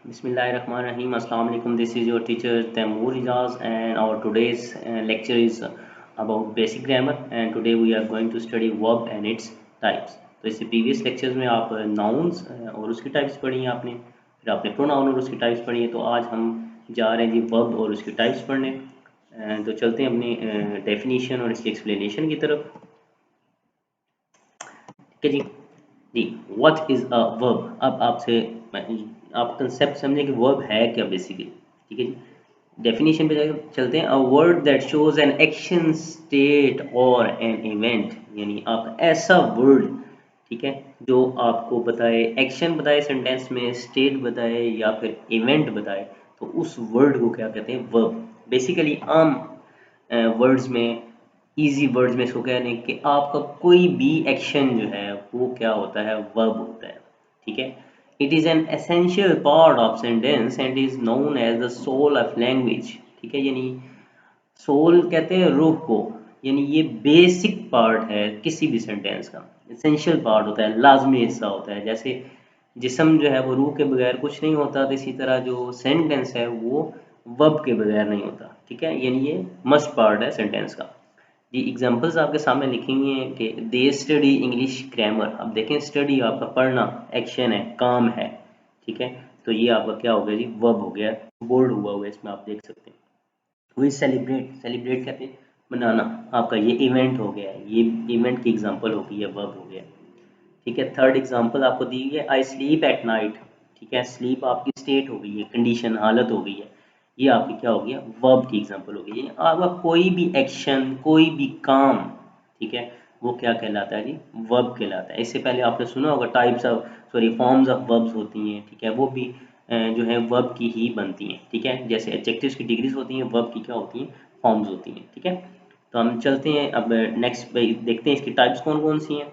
Bismillahirrahmanirrahim. Assalamu alaikum. This is your teacher Taimur Ijaz, and our today's lecture is about basic grammar. And today we are going to study verb and its types. तो इससे previous lectures में आप nouns और उसकी types पढ़ी हैं आपने, फिर आपने प्रोनाउन और उसकी टाइप्स पढ़ी हैं। तो आज हम जा रहे हैं जी वर्ब और उसकी टाइप्स पढ़ने। तो चलते हैं अपनी डेफिनेशन और इसकी एक्सप्लेनेशन की तरफ। ठीक है जी। जी, व्हाट इज अ वर्ब। अब आपसे आप कंसेप्ट समझें कि वर्ब है क्या बेसिकली। ठीक है जी। डेफिनेशन पे चलते हैं। A word that shows an action state और एन इवेंट, यानी आप ऐसा वर्ड, ठीक है, जो आपको बताए, एक्शन बताए सेंटेंस में, स्टेट बताए या फिर इवेंट बताए, तो उस वर्ड को क्या कहते हैं, वर्ब। बेसिकली आम वर्ड्स में, इजी वर्ड्स में इसको कह रहे हैं कि आपका कोई भी एक्शन जो है वो क्या होता है, वर्ब होता है। ठीक है। It is an essential part of sentence and is known as the soul of language. ठीक है, यानी सोल कहते हैं रूह को, यानी ये बेसिक पार्ट है किसी भी सेंटेंस का, एसेंशियल पार्ट होता है, लाजमी हिस्सा होता है। जैसे जिस्म जो है वो रूह के बगैर कुछ नहीं होता, तो इसी तरह जो सेंटेंस है वो वर्ब के बगैर नहीं होता। ठीक है, यानी ये मस्ट पार्ट है सेंटेंस का। जी, एग्जांपल्स आपके सामने लिखी हुई हैं कि दे स्टडी इंग्लिश ग्रामर। अब देखें, स्टडी आपका पढ़ना एक्शन है, काम है। ठीक है, तो ये आपका क्या हो गया जी, वर्ब हो गया, बोल्ड हुआ हुआ है इसमें, आप देख सकते हैं। वही सेलिब्रेट, सेलिब्रेट कहते हैं मनाना, आपका ये इवेंट हो गया है, ये इवेंट की एग्जांपल हो गई है, वर्ब हो गया। ठीक है, थर्ड एग्जांपल आपको दी हुई है, आई स्लीप एट नाइट। ठीक है, स्लीप आपकी स्टेट हो गई है, कंडीशन, हालत हो गई है। ये आपकी क्या हो गया, वर्ब की एग्जांपल हो गई है। आपका कोई भी एक्शन, कोई भी काम, ठीक है, वो क्या कहलाता है जी, वर्ब कहलाता है। इससे पहले आपने सुना होगा types of, sorry, forms of verbs होती हैं। ठीक है, वो भी जो है वर्ब की ही बनती हैं। ठीक है, जैसे एडजेक्टिव्स की डिग्रीज होती हैं, वर्ब की क्या होती हैं, फॉर्म्स होती हैं। ठीक है, तो हम चलते हैं अब नेक्स्ट पे, देखते हैं इसकी टाइप्स कौन कौन सी हैं।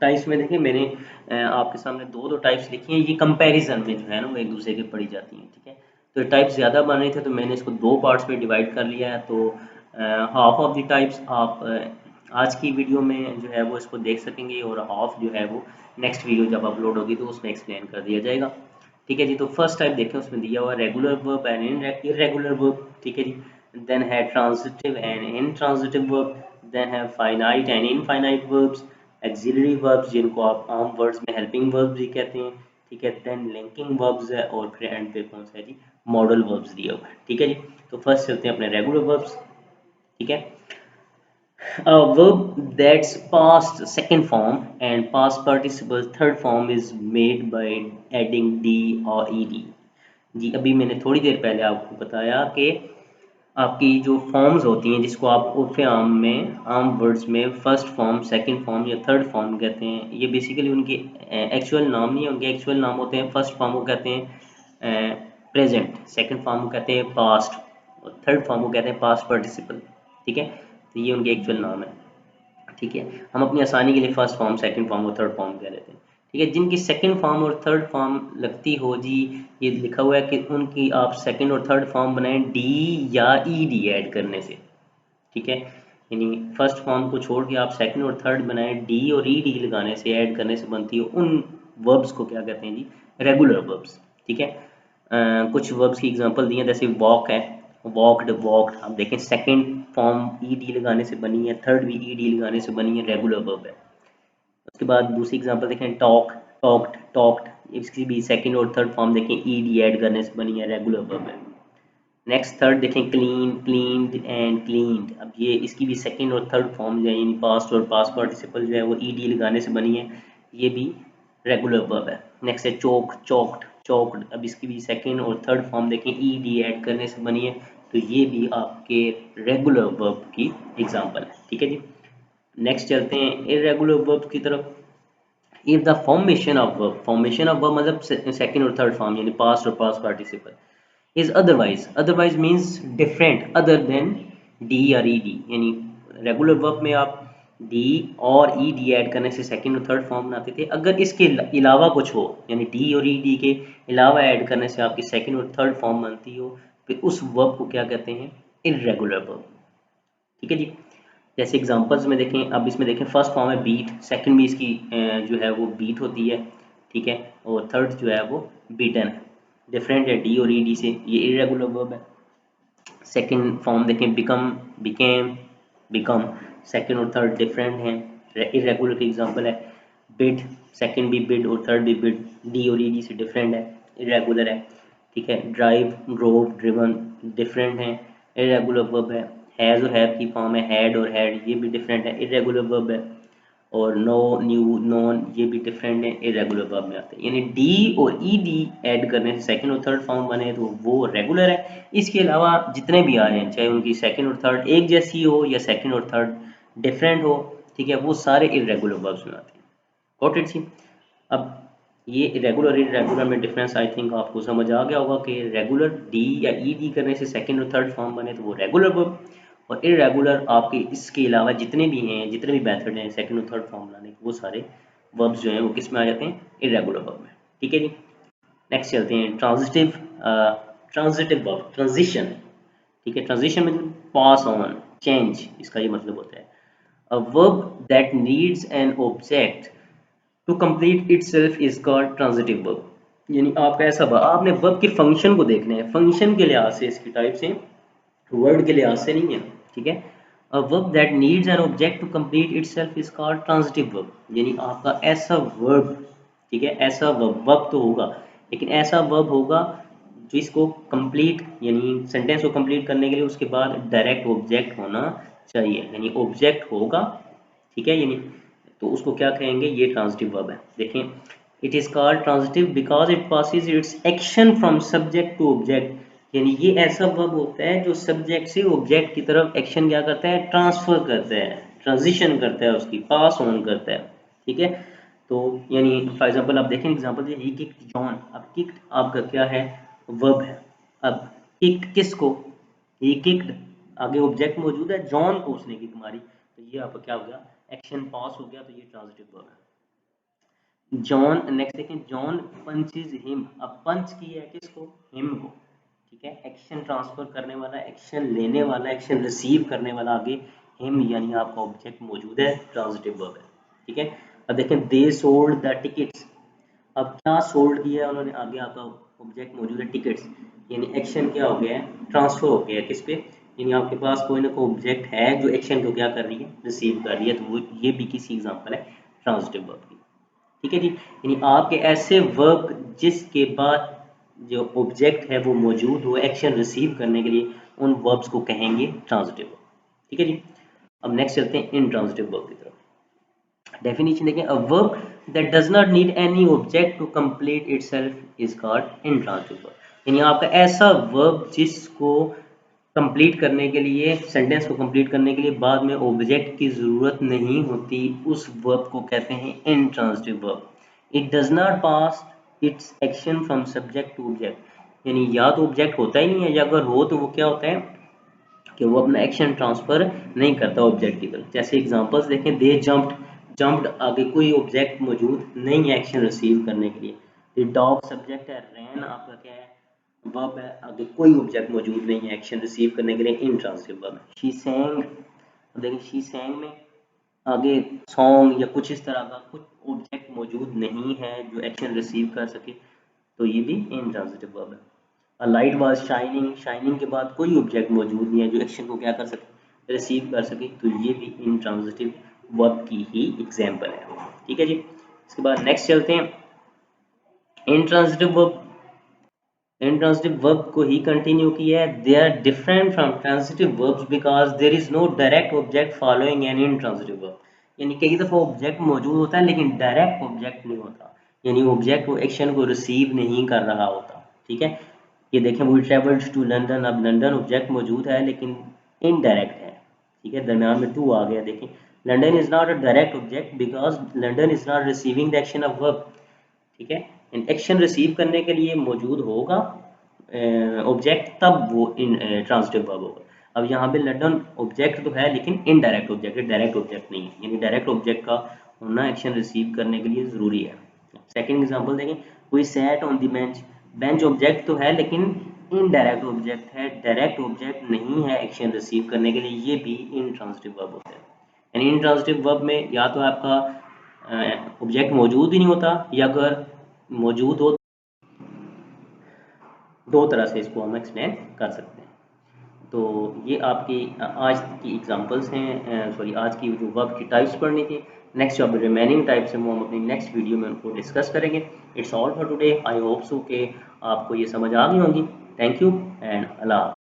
टाइप्स में देखिए, मैंने आपके सामने दो दो टाइप्स लिखी हैं, ये कंपैरिजन में जो है ना वो एक दूसरे की पढ़ी जाती हैं। ठीक है, तो टाइप्स ज़्यादा बन रहे थे तो मैंने इसको दो पार्ट्स में डिवाइड कर लिया है। तो हाफ ऑफ द टाइप्स आप आज की वीडियो में जो है वो इसको देख सकेंगे, और हाफ जो है वो नेक्स्ट वीडियो जब अपलोड होगी तो उसमें एक्सप्लेन कर दिया जाएगा। ठीक है जी, तो फर्स्ट टाइप देखें, उसमें दिया हुआ regular verb and irregular verb. ठीक है जी, देन है transitive and intransitive verb, then है finite and infinite verbs, auxiliary verbs जिनको आप आम वर्ड्स में हेल्पिंग वर्ब्स भी कहते हैं। ठीक है, देन लिंकिंग वर्ब्स है, और फिर एंड पे कौन सा है जी, मॉडल वर्ब्स दिया हुआ है। ठीक है जी, तो फर्स्ट चलते हैं अपने रेगुलर वर्ब्स। ठीक है, a verb that's past second form and past participle third form is made by adding d or ed। जी, अभी मैंने थोड़ी देर पहले आपको बताया कि आपकी जो फॉर्म्स होती हैं, जिसको आप उर्फ़ आम में, आम वर्ड्स में फर्स्ट फॉर्म, सेकंड फॉर्म या थर्ड फॉर्म कहते हैं, ये बेसिकली उनके एक्चुअल नाम नहीं है। उनके एक्चुअल नाम होते हैं, फर्स्ट फॉर्म को कहते हैं प्रेजेंट, सेकंड फॉर्म को कहते हैं पास्ट, और थर्ड फॉर्म को कहते हैं पास्ट पार्टिसिपल। ठीक है, तो ये उनके एक्चुअल नाम है। ठीक है, हम अपनी आसानी के लिए फर्स्ट फॉर्म, सेकंड फॉर्म और थर्ड फॉर्म कह लेते हैं। ठीक है, जिनकी सेकंड फॉर्म और थर्ड फॉर्म लगती हो जी, ये लिखा हुआ है कि उनकी आप सेकंड और थर्ड फॉर्म बनाएं डी या ई डी ऐड करने से। ठीक है, यानी फर्स्ट फॉर्म को छोड़ के आप सेकंड और थर्ड बनाएं डी और ई डी लगाने से, ऐड करने से बनती है, उन वर्ब्स को क्या कहते हैं जी, रेगुलर वर्ब्स। ठीक है, कुछ वर्ब्स की एग्जांपल दी है, जैसे वॉक है, वॉकड, वॉकड। आप देखें सेकंड फॉर्म ई डी लगाने से बनी है, थर्ड भी ई डी लगाने से बनी है, रेगुलर वर्ब है। उसके बाद दूसरी एग्जांपल देखें, टॉक, टॉक्ड, टॉक्ड, इसकी भी सेकंड और थर्ड फॉर्म देखें, ई डी ऐड करने से बनी है, रेगुलर वर्ब है। नेक्स्ट थर्ड देखें, क्लीन, क्लीन्ड एंड क्लीन्ड। अब ये इसकी भी सेकंड और थर्ड फॉर्म जो है, यानी पास्ट और पास्ट पार्टिसिपल जो है वो ई डी लगाने से बनी है, ये भी रेगुलर वर्ब है। नेक्स्ट है चोक, चोक्ड, चोक्ड। अब इसकी भी सेकंड और थर्ड फॉर्म देखें, ई डी ऐड करने से बनी है, तो ये भी आपके रेगुलर वर्ब की एग्जांपल है। ठीक है जी, नेक्स्ट चलते हैं इरेगुलर वर्ब की तरफ। If the formation of verb, formation of verb मतलब सेकंड और थर्ड फॉर्म, यानी पास्ट और past participle, is otherwise, otherwise means different other than D और ई डी, यानी रेगुलर वर्ब में आप डी और ई डी ऐड करने से सेकंड और थर्ड फॉर्म बनाते थे। अगर इसके अलावा कुछ हो, यानी डी और ई डी के अलावा ऐड करने से आपकी सेकंड और थर्ड फॉर्म बनती हो, फिर उस वर्ब को क्या कहते हैं, इरेगुलर वर्ब। ठीक है जी, जैसे एग्जांपल्स में देखें, अब इसमें देखें, फर्स्ट फॉर्म है बीट, सेकंड भी इसकी जो है वो बीट होती है। ठीक है, और थर्ड जो है वो बीटन है। डिफरेंट है डी और ई डी से, ये इरेगुलर वर्ब है। सेकंड फॉर्म देखें बिकम, बिकेम, बिकम, सेकंड और थर्ड डिफरेंट हैं, इरेगुलर के एग्जांपल है बिड, सेकंड भी बिड और थर्ड भी बिड, डी और ई डी से डिफरेंट है, इरेगुलर है। ठीक है, ड्राइव, ड्रोव, ड्रिवन डिफरेंट हैं, इरेगुलर वर्ब है। हैज़ और हैव की फॉर्म है हैड और हैड, ये भी डिफरेंट है, इरेगुलर वर्ब है। और नो, न्यू, नॉन, ये भी डिफरेंट है, इरेगुलर वर्ब में आते हैं। यानी डी और ई डी ऐड करने से सेकंड और थर्ड फॉर्म बने तो वो रेगुलर है। इसके अलावा जितने भी आ रहे हैं, चाहे उनकी सेकंड और थर्ड एक जैसी हो या सेकंड और थर्ड डिफरेंट हो, ठीक है, वो सारे इरेगुलर वर्ब्स में आते हैं। गॉट इट सी। अब ये रेगुलर इरेगुलर में डिफरेंस आई थिंक आपको समझ आ गया होगा कि रेगुलर डी या ई डी करने से सेकंड और थर्ड फॉर्म बने तो वो रेगुलर वर्ब, और इरेगुलर आपके इसके अलावा जितने भी हैं, जितने भी मेथड हैं सेकंड और थर्ड फॉर्म लाने के, वो सारे वर्ब्स जो हैं वो किस में आ जाते हैं, इरेगुलर वर्ब में। ठीक है जी। नेक्स्ट चलते हैं ट्रांजिटिव, ट्रांजिटिव वर्ब, ट्रांजिशन। ठीक है, ट्रांजिशन मतलब पास ऑन, चेंज, इसका ये मतलब होता है a verb that needs an object to complete itself is called transitive verb. यानी आपका ऐसा आपने वर्ब के फंक्शन को देखना है, फंक्शन के लिहाज से इसकी टाइप से, वर्ड के लिहाज से नहीं है। ठीक है, a verb that needs an object to complete itself is called transitive verb. यानी आपका ऐसा वर्ब, ठीक है, ऐसा वर्ब तो होगा, लेकिन ऐसा वर्ब होगा जिसको कंप्लीट, यानी सेंटेंस को कंप्लीट करने के लिए उसके बाद डायरेक्ट ऑब्जेक्ट होना चाहिए, यानी ऑब्जेक्ट होगा। ठीक है, यानी तो उसको क्या कहेंगे, ये ट्रांजिटिव वर्ब है। देखें, it is called transitive because it passes its action from subject to object. यानी ये ऐसा वर्ब होता है जो सब्जेक्ट से ऑब्जेक्ट की तरफ एक्शन क्या करता है, ट्रांसफर करता है, ट्रांजिशन करता है, उसकी पास ऑन करता है। ठीक है, तो यानी फॉर एग्जांपल आप देखें एग्जांपल, ही किक्ड जॉन, अब किक्ड आपका क्या है, वर्ब है। अब किक्ड किसको, ही किक्ड, आगे ऑब्जेक्ट मौजूद है, जॉन को उसने किक मारी, तो ये आपका क्या हो गया, एक्शन पास हो गया, तो ये ट्रांजिटिव वर्ब है। जॉन, नेक्स्ट देखें, जॉन पंचेस हिम, अब पंच किया है किसको, हिम को। ठीक है, एक्शन ट्रांसफर करने वाला, एक्शन लेने वाला, एक्शन रिसीव करने वाला, आगे हिम यानी आपका ऑब्जेक्ट मौजूद है, ट्रांजिटिव वर्ब है। ठीक है, अब देखें दे सोल्ड द टिकट्स, अब क्या सोल्ड किया है उन्होंने, आगे आपका ऑब्जेक्ट मौजूद है टिकट्स, यानी एक्शन क्या हो गया है, ट्रांसफर हो गया है किस पे, यानी आपके पास कोई ना कोई ऑब्जेक्ट है जो एक्शन को क्या कर रही है, रिसीव कर रही है, तो वो ये भी किसी एग्जांपल है ट्रांजिटिव वर्ब की। ठीक है जी, यानी आपके ऐसे वर्ब जिसके बाद जो ऑब्जेक्ट है वो मौजूद हो एक्शन रिसीव करने के लिए, उन वर्ब्स को कहेंगे ट्रांजिटिव वर्ब। ठीक है जी। अब नेक्स्ट चलते हैं इंट्रांजिटिव वर्ब की तरफ। डेफिनेशन देखें, a verb that does not need any object to complete itself is called intransitive verb. यानी आपका ऐसा वर्ब जिसको कंप्लीट करने के लिए, सेंटेंस को कंप्लीट करने के लिए बाद में ऑब्जेक्ट की ज़रूरत नहीं होती, उस वर्ब को कहते हैं intransitive verb. It does not pass its action from subject to object, यानी या तो ऑब्जेक्ट होता ही नहीं है, या अगर हो तो वो क्या होता है कि वो अपना एक्शन ट्रांसफर नहीं करता ऑब्जेक्ट की तरफ। जैसे एग्जांपल्स देखें, दे जंप्ड, जंप्ड आगे कोई ऑब्जेक्ट मौजूद नहीं है एक्शन रिसीव करने के लिए। द डॉग सब्जेक्ट है, रैन आपका क्या है, वर्ब है, आगे कोई ऑब्जेक्ट मौजूद नहीं है एक्शन रिसीव करने के लिए, इंट्रांसिटिव वर्ब है। शी सैंग, देखिए शी सैंग में आगे सॉन्ग या कुछ इस तरह का कुछ ऑब्जेक्ट मौजूद नहीं है जो एक्शन रिसीव कर सके, तो ये भी इंट्रांजिटिव वर्ब है। अ लाइट वाज शाइनिंग, शाइनिंग के बाद कोई ऑब्जेक्ट मौजूद नहीं है जो एक्शन को क्या कर सके, रिसीव कर सके, तो ये भी इंट्रांजिटिव वर्ब की ही एग्जांपल है। ठीक है जी। इसके बाद नेक्स्ट चलते हैं, इंट्रांजिटिव वर्ब, इंट्रांजिटिव वर्ब को ही कंटिन्यू किया है, they are different from transitive verbs because there is no direct object following an intransitive verb. यानी कई दफ़ा ऑब्जेक्ट मौजूद होता है लेकिन डायरेक्ट ऑब्जेक्ट नहीं होता, यानी ऑब्जेक्ट वो एक्शन को रिसीव नहीं कर रहा होता। ठीक है, ये देखें, वी ट्रेवल्ड टू लंदन, अब लंदन ऑब्जेक्ट मौजूद है लेकिन इनडायरेक्ट है। ठीक है, दरम्यान में टू आ गया, देखें London is not a direct object because London is not receiving the action of verb. ठीक है, एक्शन रिसीव करने के लिए मौजूद होगा ऑब्जेक्ट, तब वो इन ट्रांजिटिव वर्ब होगा। अब यहाँ पे लंदन ऑब्जेक्ट तो है लेकिन इनडायरेक्ट ऑब्जेक्ट है, डायरेक्ट ऑब्जेक्ट नहीं है, यानी डायरेक्ट ऑब्जेक्ट का होना एक्शन रिसीव करने के लिए ज़रूरी है। सेकंड एग्जांपल देखें, we sat on the bench, bench object तो है लेकिन इनडायरेक्ट ऑब्जेक्ट है, डायरेक्ट ऑब्जेक्ट नहीं है एक्शन रिसीव करने के लिए, ये भी इंट्रांजिटिव वर्ब होता है। यानी इंट्रांजिटिव वर्ब में या तो आपका ऑब्जेक्ट मौजूद ही नहीं होता, या अगर मौजूद हो, दो तरह से इसको हम एक्सप्लेन कर सकते हैं। तो ये आपकी आज की एग्जांपल्स हैं, सॉरी आज की जो वर्ब की टाइप्स पढ़नी थी। नेक्स्ट जो अब रिमेनिंग टाइप्स हैं वो हम अपनी नेक्स्ट वीडियो में उनको डिस्कस करेंगे। It's all for today, I hope so कि आपको ये समझ आ गई होंगी। Thank you and Allah.